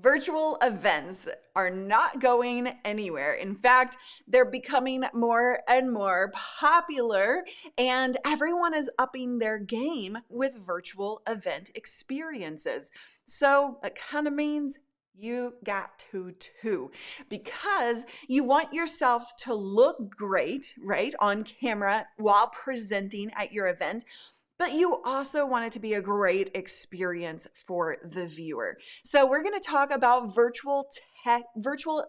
Virtual events are not going anywhere. In fact, they're becoming more and more popular, and everyone is upping their game with virtual event experiences. So it kind of means you got to too, because you want yourself to look great, right, on camera while presenting at your event. But you also want it to be a great experience for the viewer. So we're going to talk about virtual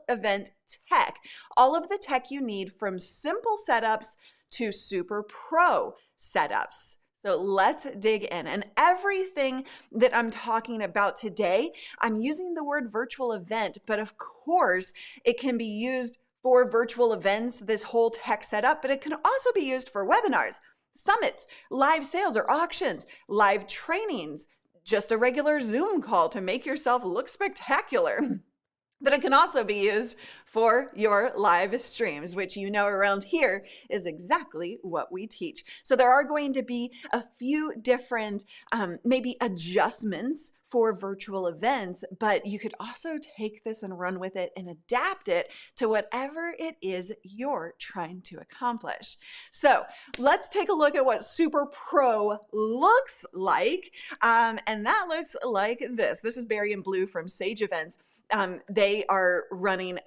event tech, all of the tech you need from simple setups to super pro setups. So let's dig in. And everything that I'm talking about today, I'm using the word virtual event, but of course it can be used for virtual events, this whole tech setup, but it can also be used for webinars, summits, live sales or auctions, live trainings, just a regular Zoom call to make yourself look spectacular. But it can also be used for your live streams, which you know around here is exactly what we teach. So there are going to be a few different maybe adjustments for virtual events, but you could also take this and run with it and adapt it to whatever it is you're trying to accomplish. So let's take a look at what Super Pro looks like. And that looks like this. This is Barry and Blue from Sage Events. They are running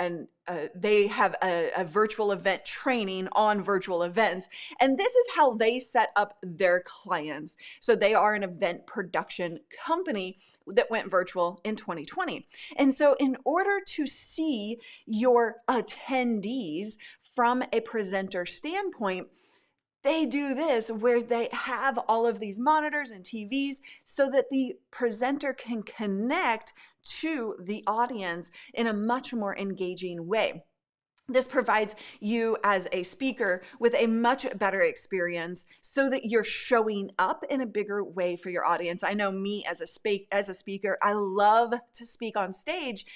they have a virtual event training on virtual events. And this is how they set up their clients. So they are an event production company that went virtual in 2020. And so in order to see your attendees from a presenter standpoint, they do this where they have all of these monitors and TVs so that the presenter can connect to the audience in a much more engaging way. This provides you as a speaker with a much better experience so that you're showing up in a bigger way for your audience. I know me as a speaker, I love to speak on stage.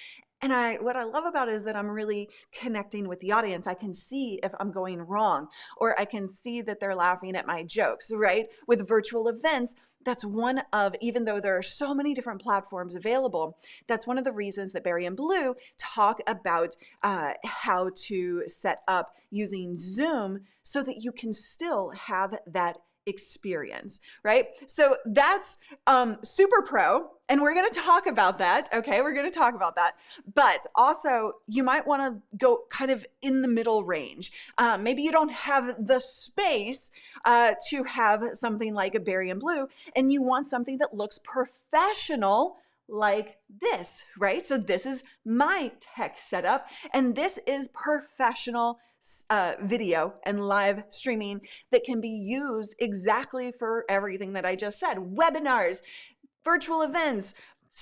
And what I love about it is that I'm really connecting with the audience. I can see if I'm going wrong, or I can see that they're laughing at my jokes, right? With virtual events, that's one of, even though there are so many different platforms available, that's one of the reasons that Barry and Blue talk about how to set up using Zoom so that you can still have that experience, right? So that's Super Pro, and we're going to talk about that. Okay, we're going to talk about that. But also, you might want to go kind of in the middle range. Maybe you don't have the space to have something like a Barry and Blue, and you want something that looks professional like this, right? So this is my tech setup, and this is professional video and live streaming that can be used exactly for everything that I just said: webinars, virtual events,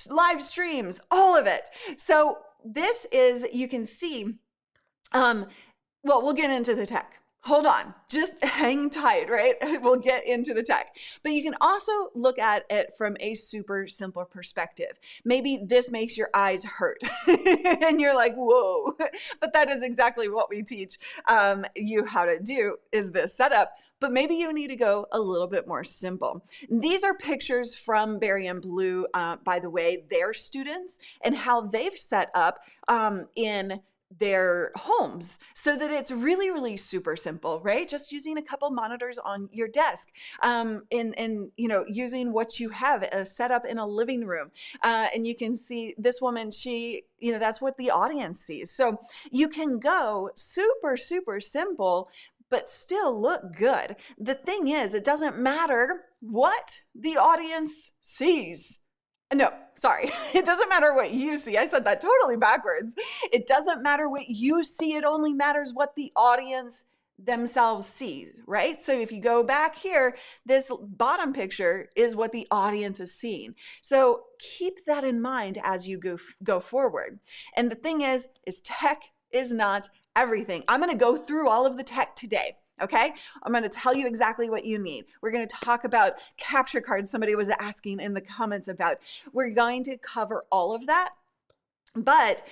live streams, all of it. So this is, you can see, well, we'll get into the tech. Hold on, just hang tight, right? We'll get into the tech. But you can also look at it from a super simple perspective. Maybe this makes your eyes hurt and you're like, whoa, but that is exactly what we teach you how to do, is this setup. But maybe you need to go a little bit more simple. These are pictures from Barry and Blue, by the way, their students, and how they've set up in their homes so that it's really, really super simple, right? Just using a couple monitors on your desk, and you know, using what you have set up in a living room. And you can see this woman, she, you know, that's what the audience sees. So you can go super, super simple, but still look good. The thing is, it doesn't matter what the audience sees. No, sorry. It doesn't matter what you see. I said that totally backwards. It doesn't matter what you see. It only matters what the audience themselves see, right? So if you go back here, this bottom picture is what the audience is seeing. So keep that in mind as you go forward. And the thing is tech is not everything. I'm going to go through all of the tech today. Okay, I'm going to tell you exactly what you need. We're going to talk about capture cards. Somebody was asking in the comments about. We're going to cover all of that. But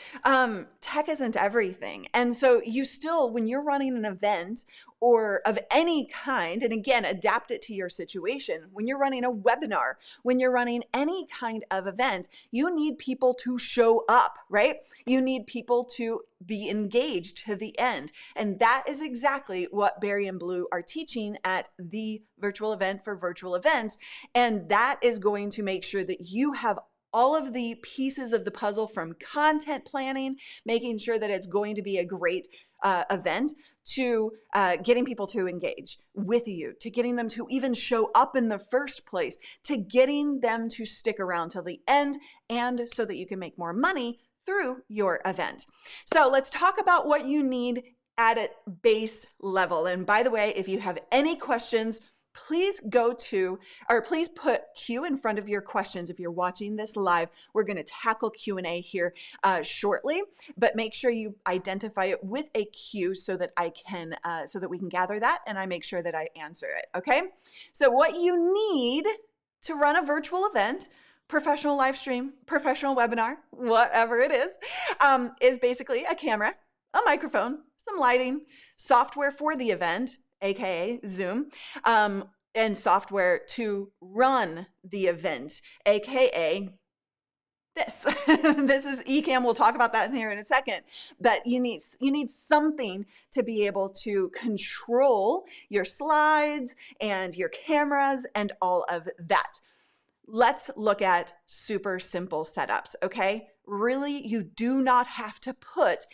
tech isn't everything. And so you still, when you're running an event or of any kind, and again, adapt it to your situation, when you're running a webinar, when you're running any kind of event, you need people to show up, right? You need people to be engaged to the end. And that is exactly what Barry and Blue are teaching at the virtual event for virtual events. And that is going to make sure that you have all of the pieces of the puzzle, from content planning, making sure that it's going to be a great event, to getting people to engage with you, to getting them to even show up in the first place, to getting them to stick around till the end, and so that you can make more money through your event. So let's talk about what you need at a base level. And by the way, if you have any questions, please please put Q in front of your questions. If you're watching this live, we're going to tackle Q&A here shortly, but make sure you identify it with a Q so that so that we can gather that and I make sure that I answer it. Okay. So what you need to run a virtual event, professional live stream, professional webinar, whatever it is basically a camera, a microphone, some lighting, software for the event, aka Zoom, and software to run the event, aka this. This is Ecamm. We'll talk about that in here in a second. But you need something to be able to control your slides and your cameras and all of that. Let's look at super simple setups, okay? Really, you do not have to put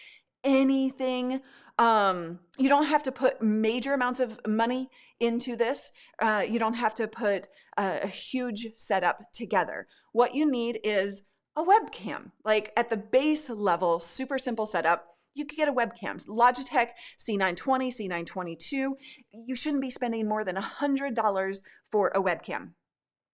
anything. You don't have to put major amounts of money into this. You don't have to put a huge setup together. What you need is a webcam. Like at the base level, super simple setup, you could get a webcam. Logitech C920, C922. You shouldn't be spending more than $100 for a webcam.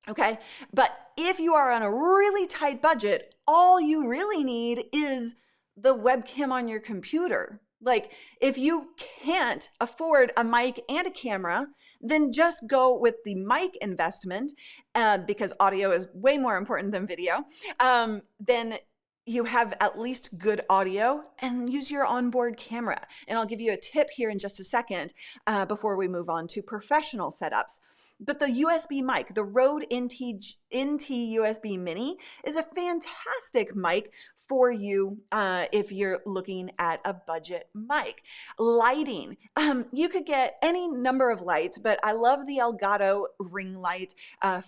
Okay, but if you are on a really tight budget, all you really need is the webcam on your computer. Like if you can't afford a mic and a camera, then just go with the mic investment because audio is way more important than video. Then you have at least good audio, and use your onboard camera. And I'll give you a tip here in just a second before we move on to professional setups. But the USB mic, the Rode NT USB Mini, is a fantastic mic for you if you're looking at a budget mic. Lighting, you could get any number of lights, but I love the Elgato ring light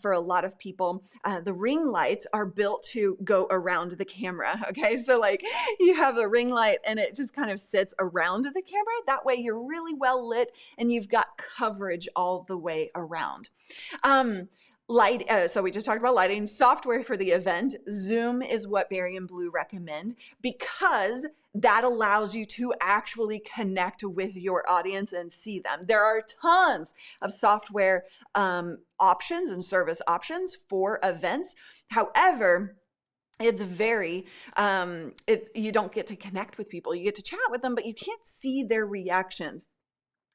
for a lot of people. The ring lights are built to go around the camera, okay? So like you have a ring light and it just kind of sits around the camera. That way you're really well lit and you've got coverage all the way around. So we just talked about lighting. Software for the event. Zoom is what Barry and Blue recommend because that allows you to actually connect with your audience and see them. There are tons of software options and service options for events. However, it's very, you don't get to connect with people. You get to chat with them, but you can't see their reactions.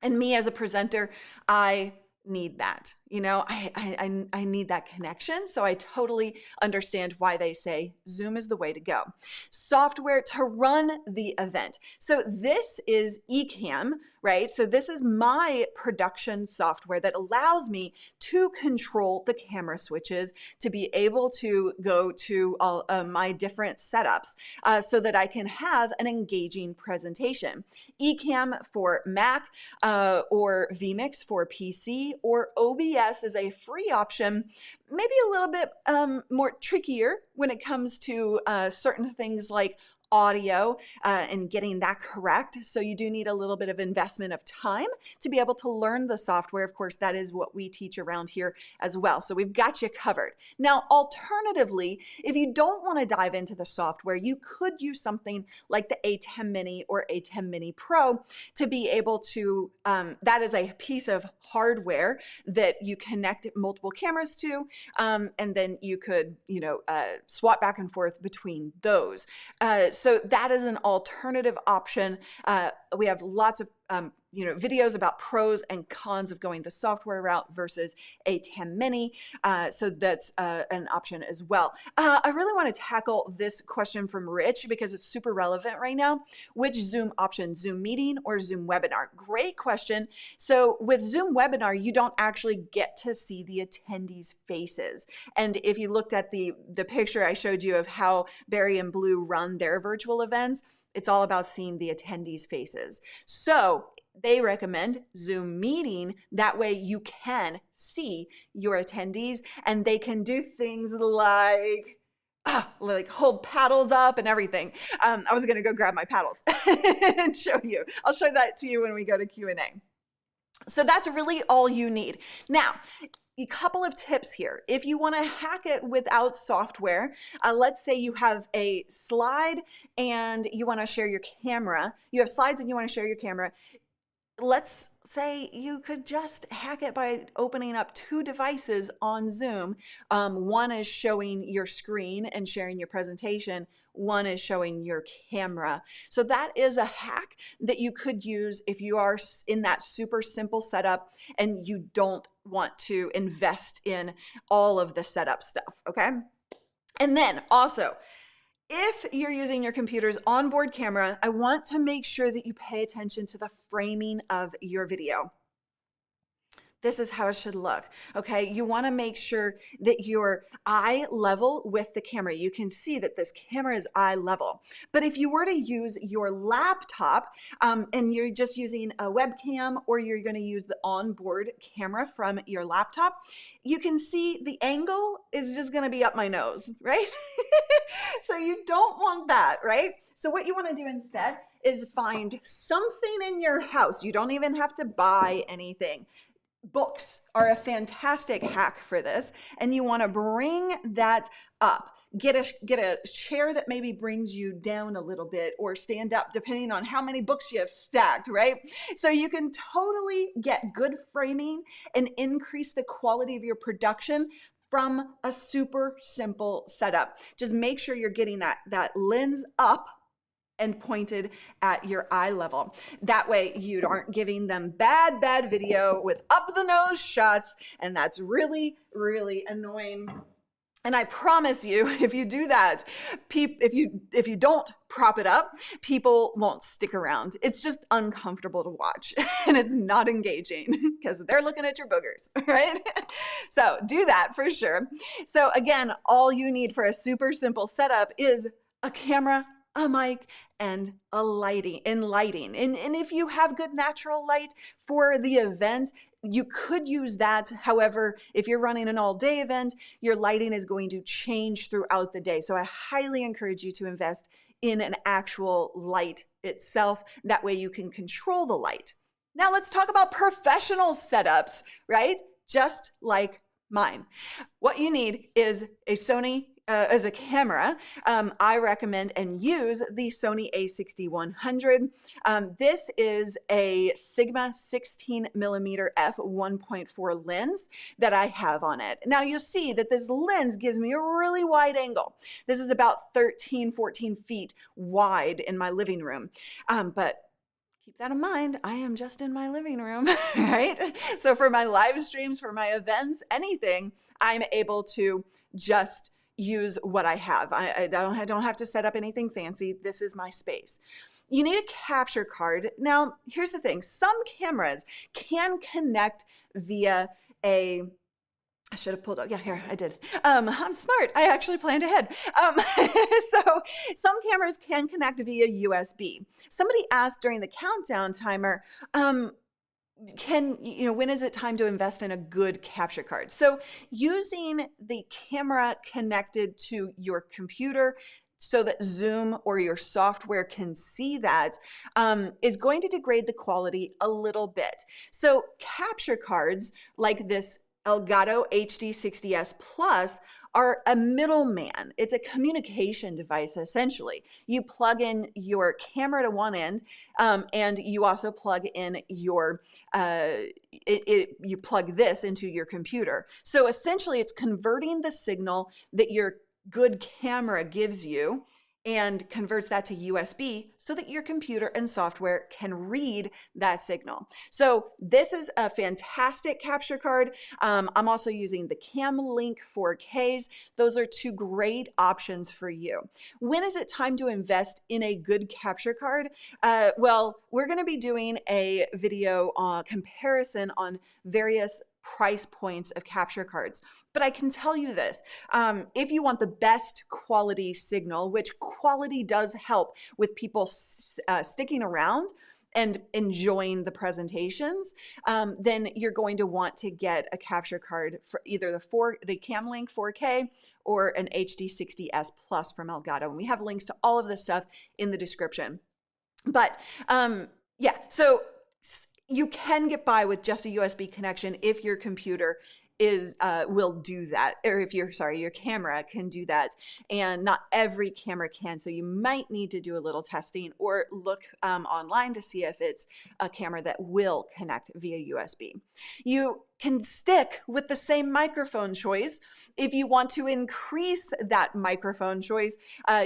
And me as a presenter, I need that. You know, I need that connection. So I totally understand why they say Zoom is the way to go. Software to run the event. So this is Ecamm, right? So this is my production software that allows me to control the camera switches, to be able to go to all my different setups so that I can have an engaging presentation. Ecamm for Mac or vMix for PC, or OBS is a free option, maybe a little bit more trickier when it comes to certain things like audio and getting that correct. So you do need a little bit of investment of time to be able to learn the software. Of course, that is what we teach around here as well. So we've got you covered. Now, alternatively, if you don't want to dive into the software, you could use something like the A10 Mini or A10 Mini Pro to be able to, that is a piece of hardware that you connect multiple cameras to, and then you could, swap back and forth between those. So that is an alternative option. We have lots of videos about pros and cons of going the software route versus a 10 mini. So that's an option as well. I really want to tackle this question from Rich because it's super relevant right now. Which Zoom option, Zoom meeting or Zoom webinar? Great question. So with Zoom webinar, you don't actually get to see the attendees' faces. And if you looked at the picture I showed you of how Barry and Blue run their virtual events, it's all about seeing the attendees' faces. So they recommend Zoom meeting. That way you can see your attendees and they can do things like hold paddles up and everything. I was going to go grab my paddles and show you. I'll show that to you when we go to Q&A. So that's really all you need. Now, a couple of tips here. If you want to hack it without software, let's say you have a slide and you want to share your camera. You have slides and you want to share your camera. Let's say you could just hack it by opening up 2 devices on Zoom. One is showing your screen and sharing your presentation. One is showing your camera. So that is a hack that you could use if you are in that super simple setup and you don't want to invest in all of the setup stuff, okay? And then also, if you're using your computer's onboard camera, I want to make sure that you pay attention to the framing of your video. This is how it should look, okay? You want to make sure that you're eye level with the camera. You can see that this camera is eye level. But if you were to use your laptop and you're just using a webcam or you're going to use the onboard camera from your laptop, you can see the angle is just going to be up my nose, right? So you don't want that, right? So what you want to do instead is find something in your house. You don't even have to buy anything. Books are a fantastic hack for this, and you want to bring that up. Get a chair that maybe brings you down a little bit or stand up depending on how many books you have stacked, right? So you can totally get good framing and increase the quality of your production from a super simple setup. Just make sure you're getting that lens up and pointed at your eye level. That way you aren't giving them bad video with up the nose shots, and that's really, really annoying. And I promise you, if you do that, if you don't prop it up, people won't stick around. It's just uncomfortable to watch and it's not engaging because they're looking at your boogers, right? So do that for sure. So again, all you need for a super simple setup is a camera, a mic, and lighting. And if you have good natural light for the event, you could use that. However, if you're running an all-day event, your lighting is going to change throughout the day. So I highly encourage you to invest in an actual light itself. That way you can control the light. Now let's talk about professional setups, right? Just like mine. What you need is a Sony as a camera. I recommend and use the Sony a6100. This is a Sigma 16mm f 1.4 lens that I have on it. Now you'll see that this lens gives me a really wide angle. This is about 13, 14 feet wide in my living room. But keep that in mind, I am just in my living room, right? So for my live streams, for my events, anything, I'm able to just use what I have. I don't have to set up anything fancy. This is my space. You need a capture card. Now, here's the thing. Some cameras can connect via I should have pulled up. Yeah, here, I did. I'm smart. I actually planned ahead. So some cameras can connect via USB. Somebody asked during the countdown timer, when is it time to invest in a good capture card? So using the camera connected to your computer so that Zoom or your software can see that is going to degrade the quality a little bit. So capture cards like this Elgato HD60S Plus are a middleman. It's a communication device, essentially. You plug in your camera to one end, and you also plug in your, you plug this into your computer. So essentially, it's converting the signal that your good camera gives you and converts that to USB so that your computer and software can read that signal. So this is a fantastic capture card. I'm also using the CamLink 4Ks. Those are two great options for you. When is it time to invest in a good capture card? Well, we're going to be doing a video comparison on various price points of capture cards. But I can tell you this, if you want the best quality signal, which quality does help with people sticking around and enjoying the presentations, then you're going to want to get a capture card for either the CamLink 4K or an HD60S Plus from Elgato. And we have links to all of this stuff in the description. But yeah, so you can get by with just a USB connection if your computer will do that, or if your camera can do that, and not every camera can. So you might need to do a little testing or look online to see if it's a camera that will connect via USB. You can stick with the same microphone choice. If you want to increase that microphone choice,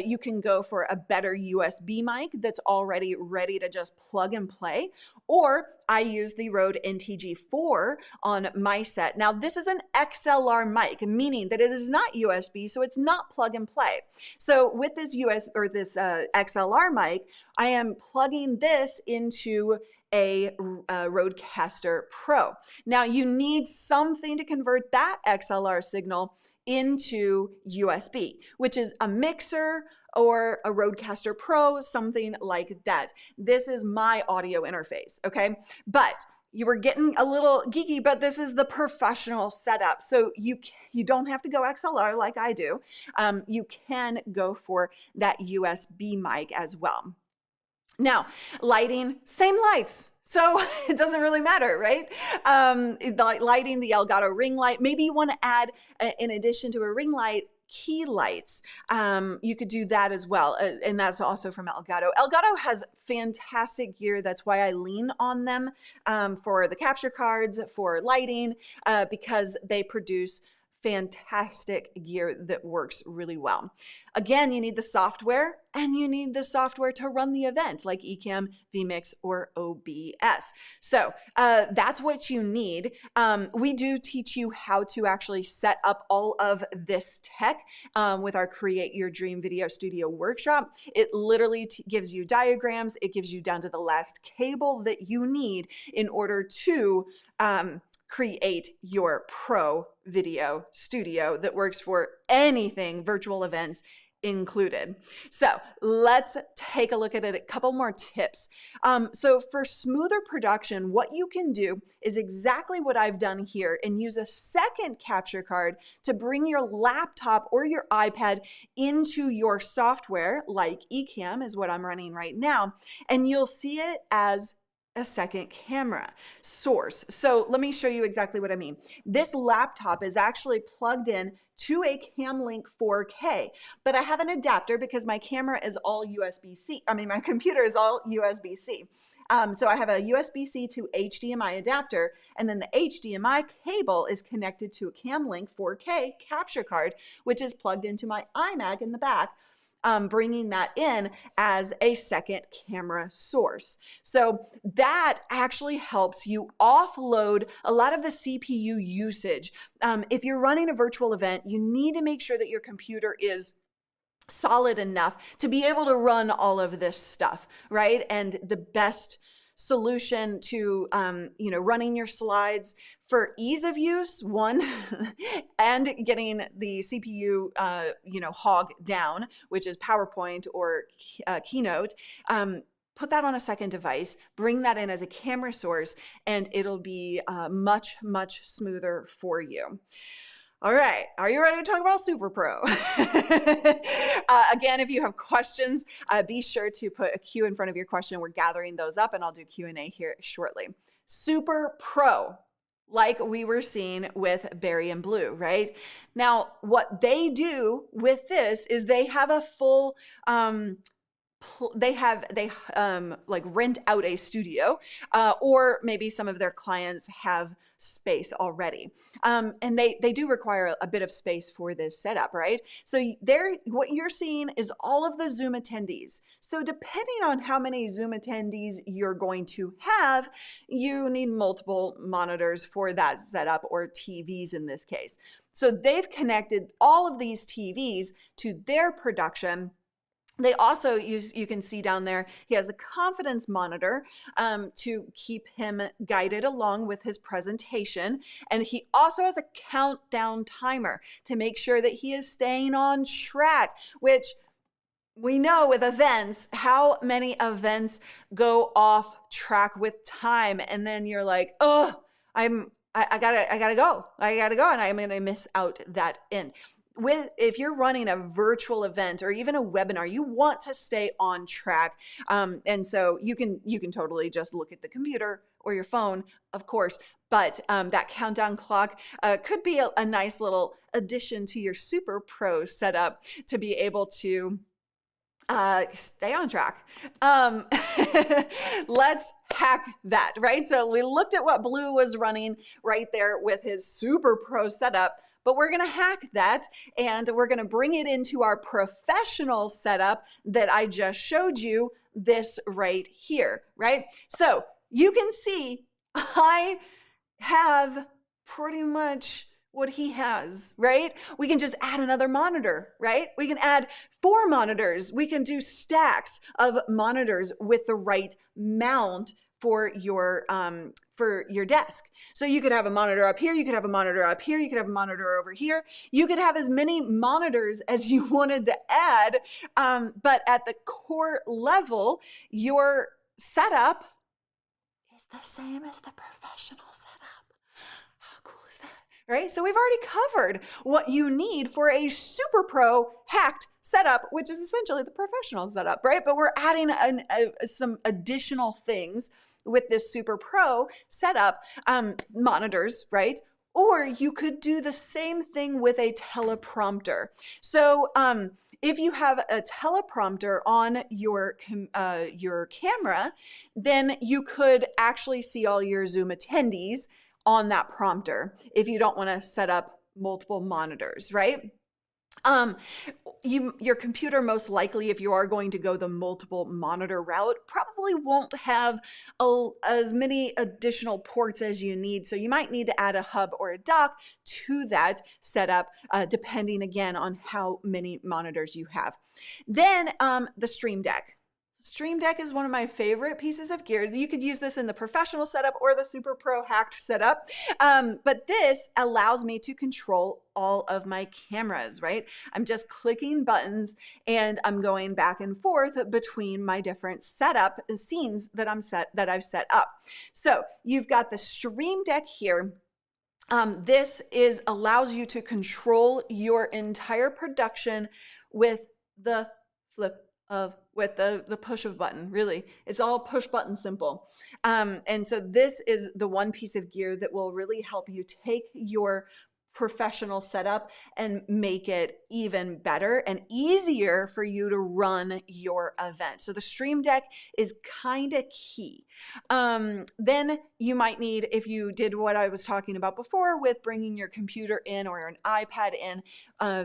you can go for a better USB mic that's already ready to just plug and play. Or I use the Rode NTG4 on my set. Now this is an XLR mic, meaning that it is not USB, so it's not plug and play. So with this XLR mic, I am plugging this into a Rodecaster Pro. Now you need something to convert that XLR signal into USB, which is a mixer or a Rodecaster Pro, something like that. This is my audio interface, okay? But you were getting a little geeky, but this is the professional setup. So you don't have to go XLR like I do. You can go for that USB mic as well. Now, lighting, same lights. So it doesn't really matter, right? Lighting, the Elgato ring light. Maybe you want to add, in addition to a ring light, key lights. You could do that as well. And that's also from Elgato. Elgato has fantastic gear. That's why I lean on them for the capture cards, for lighting, because they produce fantastic gear that works really well. Again, you need the software, and you need the software to run the event like Ecamm, vMix, or OBS. So that's what you need. We do teach you how to actually set up all of this tech with our Create Your Dream Video Studio workshop. It literally gives you diagrams. It gives you down to the last cable that you need in order to create your pro video studio that works for anything, virtual events included. So let's take a look at it. A couple more tips. So for smoother production, what you can do is exactly what I've done here and use a second capture card to bring your laptop or your iPad into your software, like Ecamm is what I'm running right now, and you'll see it as a second camera source. So let me show you exactly what I mean. This laptop is actually plugged in to a CamLink 4K, but I have an adapter because my camera is all USB-C. I mean, my computer is all USB-C. So I have a USB-C to HDMI adapter, and then the HDMI cable is connected to a CamLink 4K capture card, which is plugged into my iMac in the back, bringing that in as a second camera source. So that actually helps you offload a lot of the CPU usage. If you're running a virtual event, you need to make sure that your computer is solid enough to be able to run all of this stuff, right? And the best solution to running your slides for ease of use, one, and getting the CPU hog down, which is PowerPoint or Keynote. Put that on a second device, bring that in as a camera source, and it'll be much, much smoother for you. All right, are you ready to talk about Super Pro? Again, if you have questions, be sure to put a Q in front of your question. We're gathering those up, and I'll do Q&A here shortly. Super Pro, like we were seeing with Berry and Blue, right? Now, what they do with this is they have a full they like rent out a studio, or maybe some of their clients have space already. And they do require a bit of space for this setup, right? So what you're seeing is all of the Zoom attendees. So depending on how many Zoom attendees you're going to have, you need multiple monitors for that setup, or TVs in this case. So they've connected all of these TVs to their production. They also, you can see down there, he has a confidence monitor to keep him guided along with his presentation. And he also has a countdown timer to make sure that he is staying on track, which we know with events, how many events go off track with time. And then you're like, oh, I gotta go, and I'm gonna miss out that end. If you're running a virtual event or even a webinar, you want to stay on track. And so you can totally just look at the computer or your phone, of course, but that countdown clock could be a nice little addition to your Super Pro setup to be able to stay on track. Let's hack that, right? So we looked at what Blue was running right there with his Super Pro setup, but we're going to hack that, and we're going to bring it into our professional setup that I just showed you, this right here, right? So you can see I have pretty much what he has, right? We can just add another monitor, right? We can add 4 monitors. We can do stacks of monitors with the right mount for your desk. So you could have a monitor up here, you could have a monitor up here, you could have a monitor over here. You could have as many monitors as you wanted to add, but at the core level, your setup is the same as the professional setup. How cool is that? Right? So we've already covered what you need for a Super Pro hacked setup, which is essentially the professional setup, right? But we're adding some additional things with this Super Pro setup, monitors, right? Or you could do the same thing with a teleprompter. So if you have a teleprompter on your camera, then you could actually see all your Zoom attendees on that prompter if you don't want to set up multiple monitors, right? Your computer, most likely, if you are going to go the multiple monitor route, probably won't have as many additional ports as you need. So you might need to add a hub or a dock to that setup, depending again on how many monitors you have. Then the Stream Deck. Stream Deck is one of my favorite pieces of gear. You could use this in the professional setup or the Super Pro hacked setup. But this allows me to control all of my cameras, right? I'm just clicking buttons and I'm going back and forth between my different setup scenes that I've set up. So you've got the Stream Deck here. This allows you to control your entire production with the push of a button. Really, it's all push button simple. And so this is the one piece of gear that will really help you take your professional setup and make it even better and easier for you to run your event. So the Stream Deck is kind of key. Then you might need, if you did what I was talking about before with bringing your computer in or an iPad in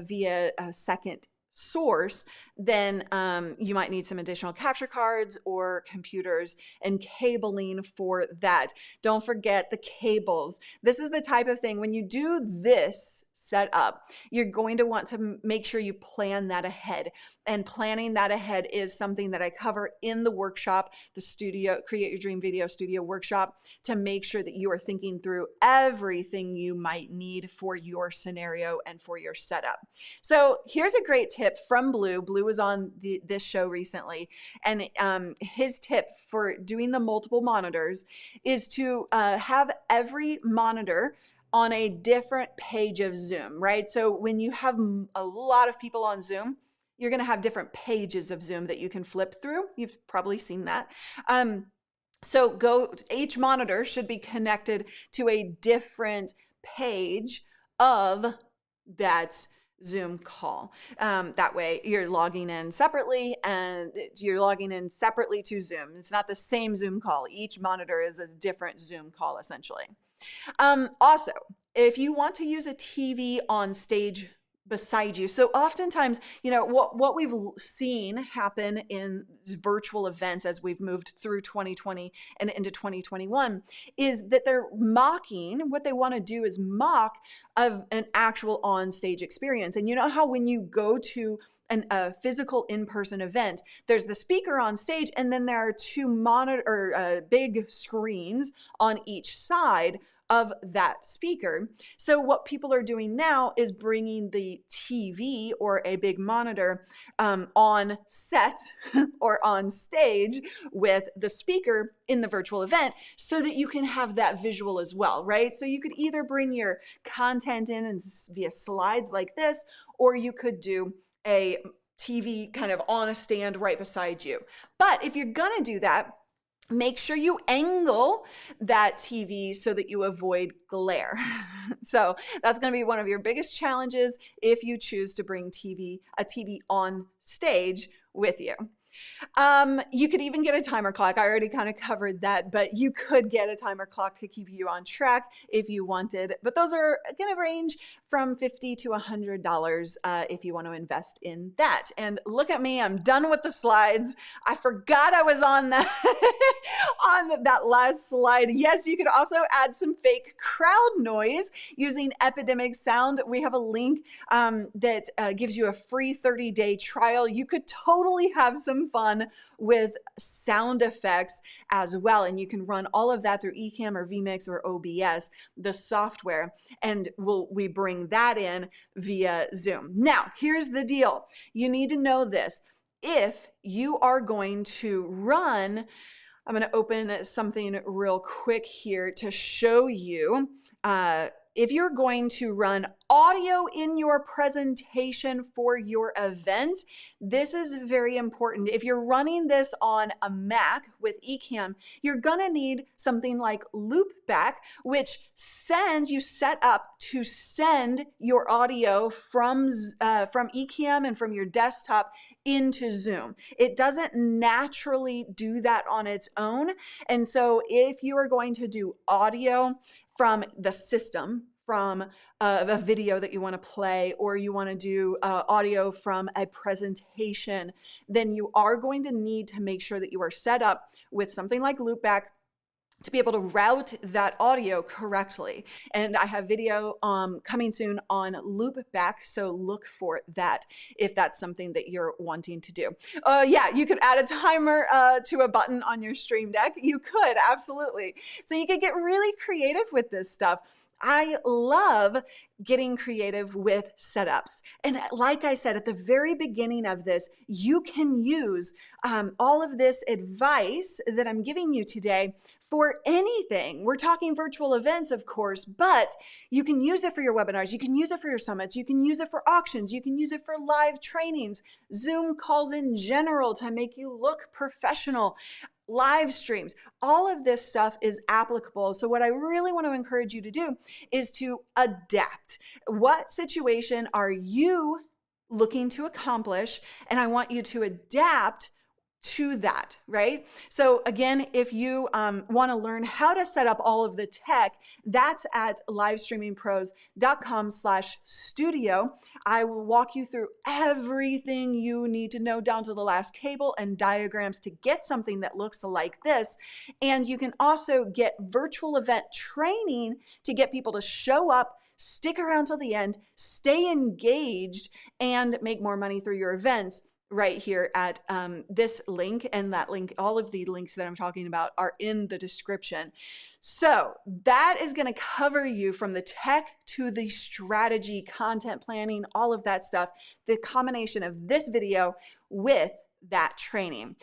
via a second source, then you might need some additional capture cards or computers and cabling for that. Don't forget the cables. This is the type of thing, when you do this setup, you're going to want to make sure you plan that ahead. And planning that ahead is something that I cover in the workshop, the studio, Create Your Dream Video Studio workshop, to make sure that you are thinking through everything you might need for your scenario and for your setup. So here's a great tip from Blue. Blue was on this show recently, and his tip for doing the multiple monitors is to have every monitor on a different page of Zoom, right? So when you have a lot of people on Zoom, you're going to have different pages of Zoom that you can flip through. You've probably seen that. So each monitor should be connected to a different page of that Zoom call. That way you're logging in separately and you're logging in separately to Zoom. It's not the same Zoom call. Each monitor is a different Zoom call essentially. Also, if you want to use a TV on stage beside you. So oftentimes, you know, what we've seen happen in virtual events as we've moved through 2020 and into 2021 is that they're mocking, what they want to do is mock of an actual on-stage experience. And you know how when you go to a physical in-person event, there's the speaker on stage and then there are two big screens on each side of that speaker. So what people are doing now is bringing the TV or a big monitor on set or on stage with the speaker in the virtual event so that you can have that visual as well, right? So you could either bring your content in and via slides like this, or you could do a TV kind of on a stand right beside you. But if you're gonna do that, make sure you angle that TV so that you avoid glare. So that's going to be one of your biggest challenges if you choose to bring a TV on stage with you. You could even get a timer clock. I already kind of covered that, but you could get a timer clock to keep you on track if you wanted. But those are going to range from $50 to $100 if you want to invest in that. And look at me, I'm done with the slides. I forgot I was on that on that last slide. Yes, you could also add some fake crowd noise using Epidemic Sound. We have a link that gives you a free 30-day trial. You could totally have some fun with sound effects as well. And you can run all of that through Ecamm or vMix or OBS, the software, and we bring that in via Zoom. Now, here's the deal. You need to know this. If you are going to run, I'm going to open something real quick here to show you. If you're going to run audio in your presentation for your event, this is very important. If you're running this on a Mac with Ecamm, you're gonna need something like Loopback, which you set up to send your audio from Ecamm and from your desktop into Zoom. It doesn't naturally do that on its own. And so if you are going to do audio from the system, from a video that you want to play, or you want to do audio from a presentation, then you are going to need to make sure that you are set up with something like Loopback to be able to route that audio correctly. And I have video coming soon on Loopback, so look for that if that's something that you're wanting to do. Yeah, you could add a timer to a button on your Stream Deck. You could, absolutely. So you could get really creative with this stuff. I love getting creative with setups. And like I said at the very beginning of this, you can use all of this advice that I'm giving you today for anything. We're talking virtual events, of course, but you can use it for your webinars. You can use it for your summits. You can use it for auctions. You can use it for live trainings, Zoom calls in general to make you look professional, live streams. All of this stuff is applicable. So what I really want to encourage you to do is to adapt. What situation are you looking to accomplish? And I want you to adapt to that, right? So again, if you want to learn how to set up all of the tech, that's at livestreamingpros.com/studio. I will walk you through everything you need to know down to the last cable and diagrams to get something that looks like this. And you can also get virtual event training to get people to show up, stick around till the end, stay engaged, and make more money through your events right here at this link. And that link, all of the links that I'm talking about are in the description. So that is going to cover you from the tech to the strategy, content planning, all of that stuff, the combination of this video with that training.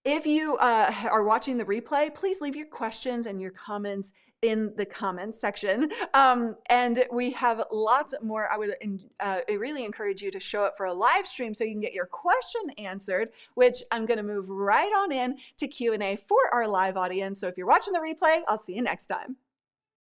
If you are watching the replay, please leave your questions and your comments in the comments section. And we have lots more. I would really encourage you to show up for a live stream so you can get your question answered, which I'm going to move right on in to Q&A for our live audience. So if you're watching the replay, I'll see you next time.